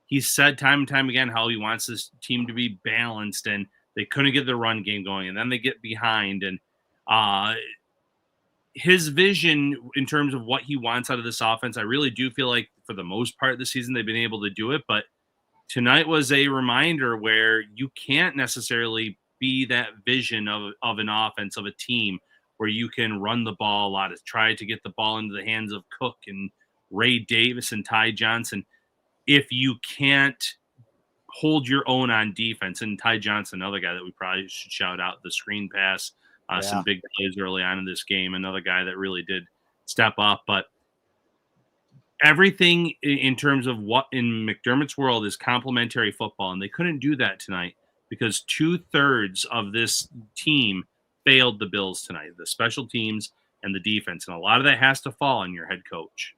He's said time and time again how he wants this team to be balanced, and they couldn't get the run game going, and then they get behind. And his vision in terms of what he wants out of this offense, I really do feel like for the most part of the season they've been able to do it, but tonight was a reminder where you can't necessarily be that vision of an offense, of a team where you can run the ball a lot, try to get the ball into the hands of Cook and Ray Davis and Ty Johnson. If you can't hold your own on defense, and Ty Johnson, another guy that we probably should shout out, the screen pass, some big plays early on in this game, another guy that really did step up. But everything in terms of what in McDermott's world is complementary football, and they couldn't do that tonight. because 2/3 of this team failed the Bills tonight, the special teams and the defense. And a lot of that has to fall on your head coach.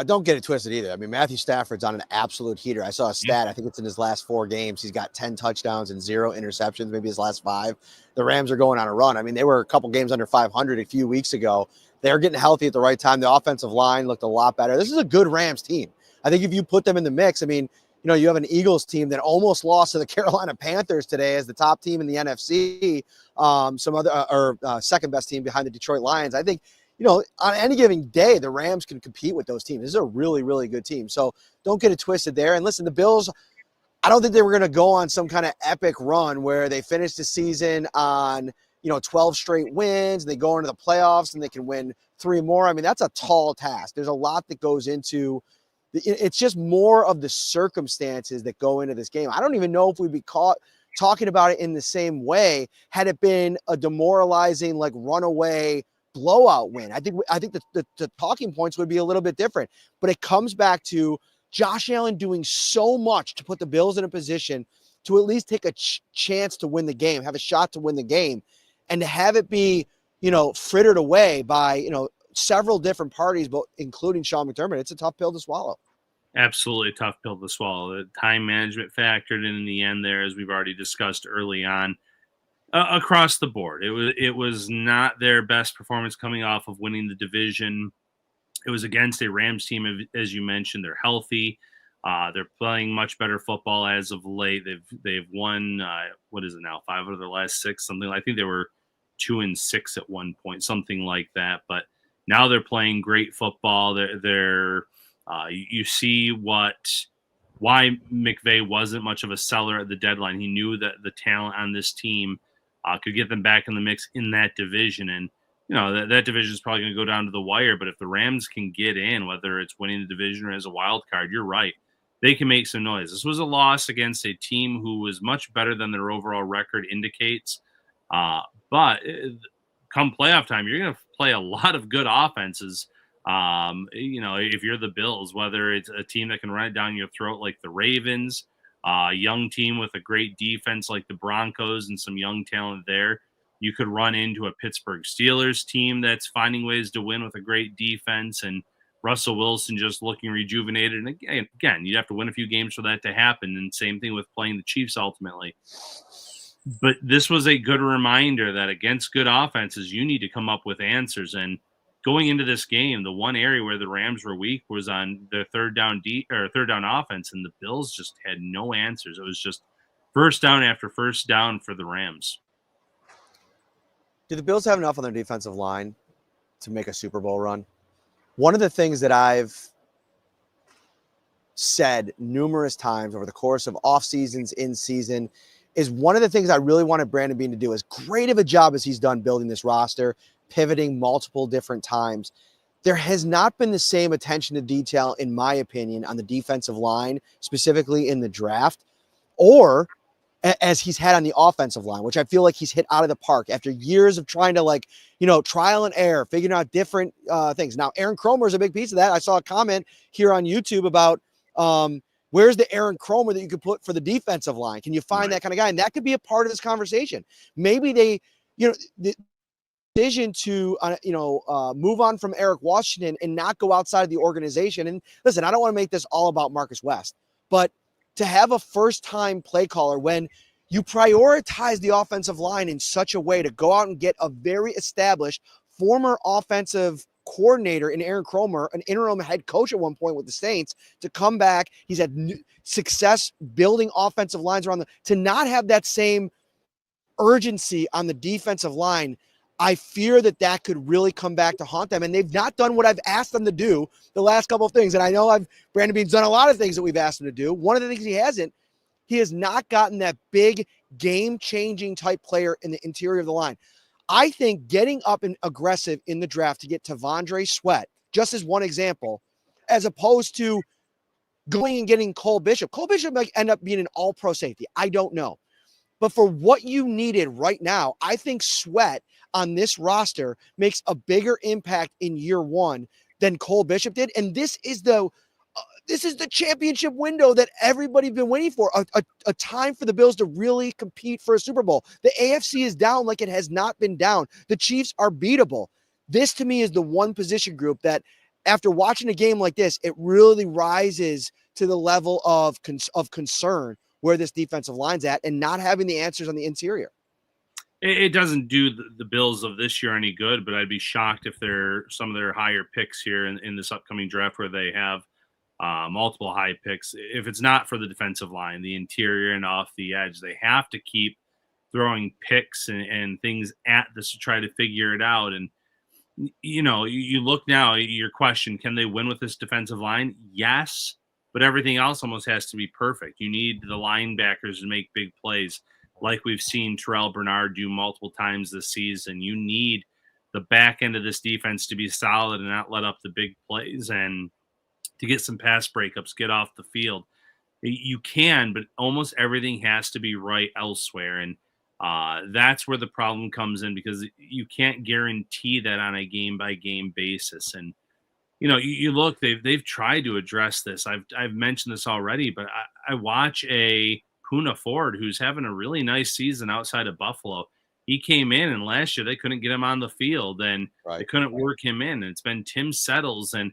Don't get it twisted either. I mean, Matthew Stafford's on an absolute heater. I saw a stat. I think it's in his last 4 games. He's got 10 touchdowns and 0 interceptions, maybe his last 5. The Rams are going on a run. I mean, they were a couple games under 500 a few weeks ago. They're getting healthy at the right time. The offensive line looked a lot better. This is a good Rams team. I think if you put them in the mix, I mean, you know, you have an Eagles team that almost lost to the Carolina Panthers today as the top team in the NFC, some other second best team behind the Detroit Lions. I think, you know, on any given day, the Rams can compete with those teams. This is a really, really good team. So don't get it twisted there. And listen, the Bills, I don't think they were going to go on some kind of epic run where they finish the season on, 12 straight wins. They go into the playoffs and they can win 3 more. I mean, that's a tall task. There's a lot that goes into it's just more of the circumstances that go into this game. I don't even know if we'd be caught talking about it in the same way had it been a demoralizing, like runaway blowout win. I think the talking points would be a little bit different, but it comes back to Josh Allen doing so much to put the Bills in a position to at least take a chance to win the game, have a shot to win the game, and to have it be, frittered away by, several different parties, but including Sean McDermott. It's a tough pill to swallow. Absolutely tough pill to swallow. The time management factored in the end there, as we've already discussed early on. Across the board, it was not their best performance coming off of winning the division. It was against a Rams team, as you mentioned. They're healthy. They're playing much better football as of late. They've won what is it now? 5 out of their last 6, something. I think they were 2-6 at one point, something like that. But now they're playing great football. You see why McVay wasn't much of a seller at the deadline. He knew that the talent on this team could get them back in the mix in that division. And, that division is probably going to go down to the wire. But if the Rams can get in, whether it's winning the division or as a wild card, you're right. They can make some noise. This was a loss against a team who was much better than their overall record indicates. But come playoff time, you're going to play a lot of good offenses. If you're the Bills, whether it's a team that can run it down your throat like the Ravens, a young team with a great defense like the Broncos and some young talent there, you could run into a Pittsburgh Steelers team that's finding ways to win with a great defense and Russell Wilson just looking rejuvenated. And again, you'd have to win a few games for that to happen. And same thing with playing the Chiefs ultimately. But this was a good reminder that against good offenses, you need to come up with answers. And going into this game, the one area where the Rams were weak was on their third down offense, and the Bills just had no answers. It was just first down after first down for the Rams. Do the Bills have enough on their defensive line to make a Super Bowl run? One of the things that I've said numerous times over the course of off seasons, in season, is one of the things I really wanted Brandon Beane to do, as great of a job as he's done building this roster, pivoting multiple different times, there has not been the same attention to detail, in my opinion, on the defensive line, specifically in the draft, or as he's had on the offensive line, which I feel like he's hit out of the park after years of trying to trial and error, figuring out different things. Now, Aaron Kromer is a big piece of that. I saw a comment here on YouTube about where's the Aaron Kromer that you could put for the defensive line? Can you find that kind of guy? And that could be a part of this conversation. Maybe they, the decision to, move on from Eric Washington and not go outside of the organization. And listen, I don't want to make this all about Marcus West, but to have a first-time play caller when you prioritize the offensive line in such a way to go out and get a very established former offensive coordinator in Aaron Kromer, an interim head coach at one point with the Saints, to come back. He's had success building offensive lines around to not have that same urgency on the defensive line. I fear that could really come back to haunt them. And they've not done what I've asked them to do the last couple of things. And I know Brandon Beane's done a lot of things that we've asked him to do. One of the things he has not gotten that big game-changing type player in the interior of the line. I think getting up and aggressive in the draft to get T'Vondre Sweat, just as one example, as opposed to going and getting Cole Bishop. Cole Bishop might end up being an all-pro safety. I don't know. But for what you needed right now, I think Sweat on this roster makes a bigger impact in year one than Cole Bishop did. And this is This is the championship window that everybody's been waiting for, a time for the Bills to really compete for a Super Bowl. The AFC is down like it has not been down. The Chiefs are beatable. This, to me, is the one position group that, after watching a game like this, it really rises to the level of concern where this defensive line's at and not having the answers on the interior. It doesn't do the Bills of this year any good, but I'd be shocked if they're some of their higher picks here in this upcoming draft where they have multiple high picks. If it's not for the defensive line, the interior and off the edge, they have to keep throwing picks and things at this to try to figure it out. And, you look now, your question, can they win with this defensive line? Yes, but everything else almost has to be perfect. You need the linebackers to make big plays, like we've seen Terrell Bernard do multiple times this season. You need the back end of this defense to be solid and not let up the big plays and to get some pass breakups, get off the field. You can, but almost everything has to be right elsewhere. And that's where the problem comes in, because you can't guarantee that on a game-by-game basis. And, you look, they've tried to address this. I've mentioned this already, but I watch a Poona Ford, who's having a really nice season outside of Buffalo. He came in, and last year they couldn't get him on the field, and they couldn't work him in. And it's been Tim Settles, and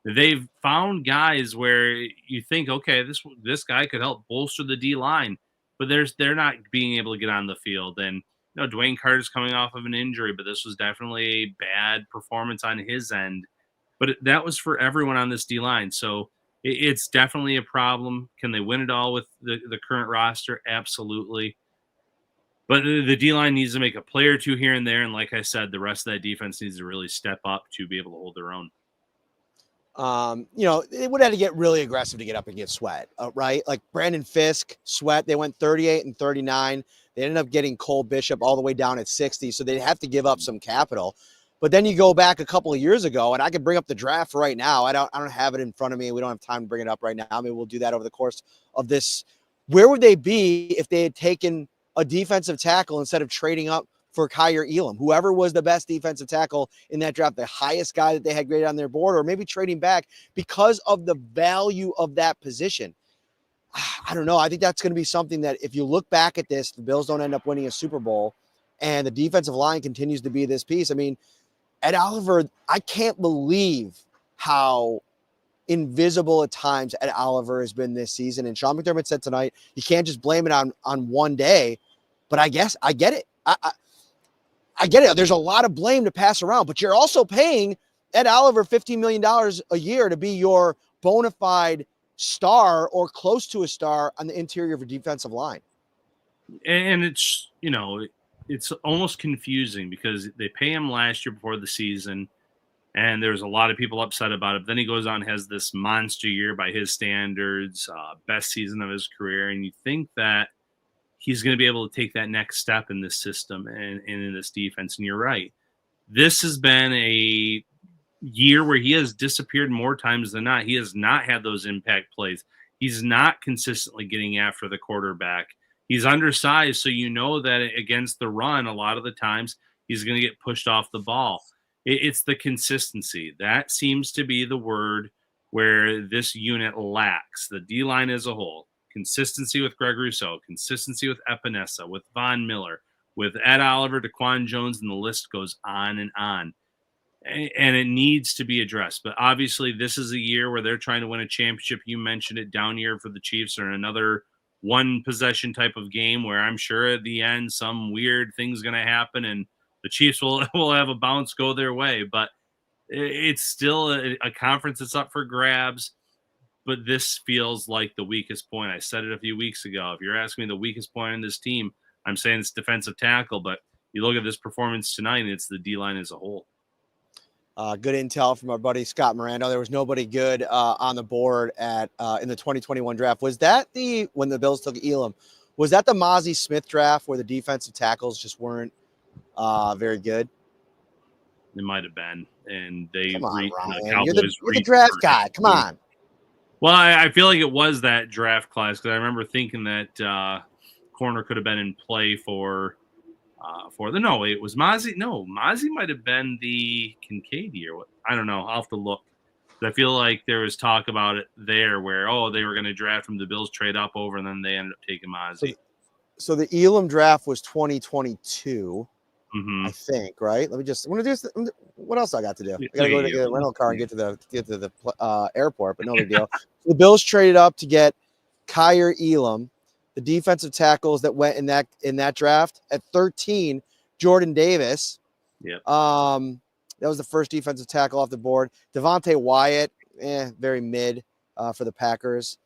they've found guys where you think, okay, this guy could help bolster the D line, but they're not being able to get on the field. And Dwayne Carter's coming off of an injury, but this was definitely a bad performance on his end. But that was for everyone on this D line, so it's definitely a problem. Can they win it all with the current roster? Absolutely. But the D-line needs to make a play or two here and there. And like I said, the rest of that defense needs to really step up to be able to hold their own. They would have to get really aggressive to get up and get Sweat, right? Like Brandon Fisk, Sweat, they went 38 and 39. They ended up getting Cole Bishop all the way down at 60. So they'd have to give up some capital. But then you go back a couple of years ago, and I could bring up the draft right now. I don't have it in front of me. We don't have time to bring it up right now. Maybe we'll do that over the course of this. Where would they be if they had taken a defensive tackle instead of trading up for Kyer Elam? Whoever was the best defensive tackle in that draft, the highest guy that they had graded on their board, or maybe trading back because of the value of that position. I don't know. I think that's going to be something that, if you look back at this, the Bills don't end up winning a Super Bowl and the defensive line continues to be this piece. I mean, Ed Oliver, I can't believe how invisible at times Ed Oliver has been this season. And Sean McDermott said tonight, you can't just blame it on one day. But I guess I get it. I get it. There's a lot of blame to pass around, but you're also paying Ed Oliver $15 million a year to be your bona fide star or close to a star on the interior of a defensive line. And it's, it's almost confusing because they pay him last year before the season, and there's a lot of people upset about it. Then he goes on, has this monster year by his standards, best season of his career, and you think that he's going to be able to take that next step in this system and in this defense. And you're right. This has been a year where he has disappeared more times than not. He has not had those impact plays. He's not consistently getting after the quarterback. He's undersized, so you know that against the run, a lot of the times he's going to get pushed off the ball. It's the consistency. That seems to be the word where this unit lacks, the D-line as a whole. Consistency with Greg Rousseau, consistency with Epinesa, with Von Miller, with Ed Oliver, Daquan Jones, and the list goes on and on. And it needs to be addressed. But obviously, this is a year where they're trying to win a championship. You mentioned it, down year for the Chiefs, or another one possession type of game where I'm sure at the end some weird thing's going to happen and the Chiefs will have a bounce go their way. But it's still a conference that's up for grabs. But this feels like the weakest point. I said it a few weeks ago. If you're asking me the weakest point in this team, I'm saying it's defensive tackle. But you look at this performance tonight, and it's the D-line as a whole. Good intel from our buddy Scott Miranda. There was nobody good on the board in the 2021 draft. Was that when the Bills took Elam? Was that the Mozzie Smith draft where the defensive tackles just weren't very good? It might have been, and they Come on, Ryan. Cowboys you're the draft guy. Come on. Well, I feel like it was that draft class because I remember thinking that corner could have been in play for it was Mozzie. No, Mozzie might have been the Kincaid year. I don't know. I'll have to look. I feel like there was talk about it there where, they were going to draft him. The Bills trade up over, and then they ended up taking Mozzie. So the Elam draft was 2022, Mm-hmm. I think, right? I'm going to do this. What else I got to do? I got to go to get a rental car and get to the airport, but no big deal. So the Bills traded up to get Kyer Elam, the defensive tackles that went in that draft. At 13, Jordan Davis. Yep. That was the first defensive tackle off the board. Devontae Wyatt, very mid for the Packers.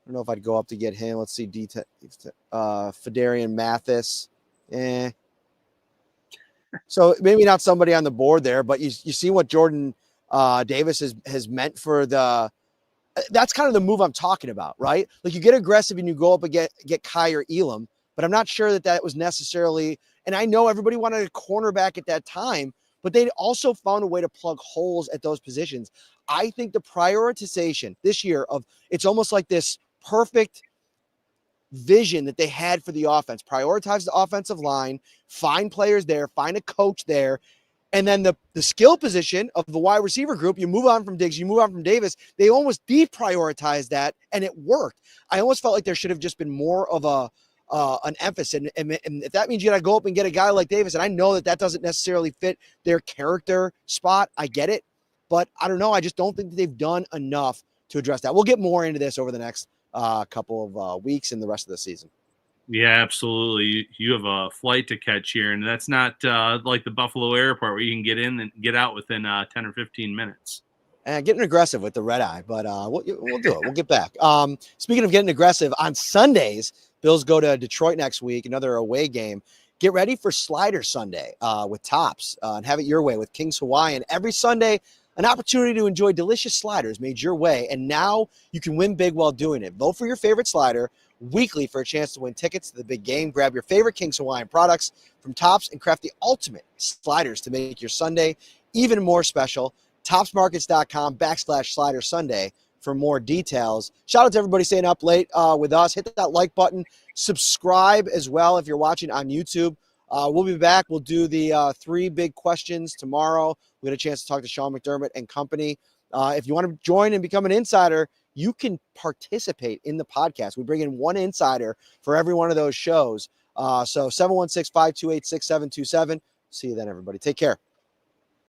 I don't know if I'd go up to get him. Let's see, Fedarian Mathis. So maybe not somebody on the board there, but you see what Jordan Davis has meant for the. That's kind of the move I'm talking about, right? Like you get aggressive and you go up and get Kyer Elam, but I'm not sure that was necessarily. And I know everybody wanted a cornerback at that time, but they also found a way to plug holes at those positions. I think the prioritization this year of it's almost like this perfect vision that they had for the offense. Prioritize the offensive line, find players there, find a coach there, and then the skill position of the wide receiver group, you move on from Diggs, you move on from Davis. They almost deprioritized that, and it worked. I almost felt like there should have just been more of an emphasis. And if that means you got to go up and get a guy like Davis, and I know that doesn't necessarily fit their character spot, I get it. But I don't know. I just don't think that they've done enough to address that. We'll get more into this over the next couple of weeks and the rest of the season. Yeah, absolutely. You have a flight to catch here, and that's not like the Buffalo airport where you can get in and get out within 10 or 15 minutes. And getting aggressive with the red eye, but we'll do it. We'll get back. Speaking of getting aggressive, on Sundays, Bills go to Detroit next week, another away game. Get ready for Slider Sunday with Tops and have it your way with King's Hawaiian. Every Sunday, an opportunity to enjoy delicious sliders made your way, and now you can win big while doing it. Vote for your favorite slider weekly for a chance to win tickets to the big game. Grab your favorite King's Hawaiian products from Tops and craft the ultimate sliders to make your Sunday even more special. Topsmarkets.com/Slider Sunday for more details. Shout out to everybody staying up late with us. Hit that like button. Subscribe as well if you're watching on YouTube. We'll be back. We'll do the 3 big questions tomorrow. We had a chance to talk to Sean McDermott and company. If you want to join and become an insider, you can participate in the podcast. We bring in one insider for every one of those shows. So 716-528-6727. See you then, everybody. Take care.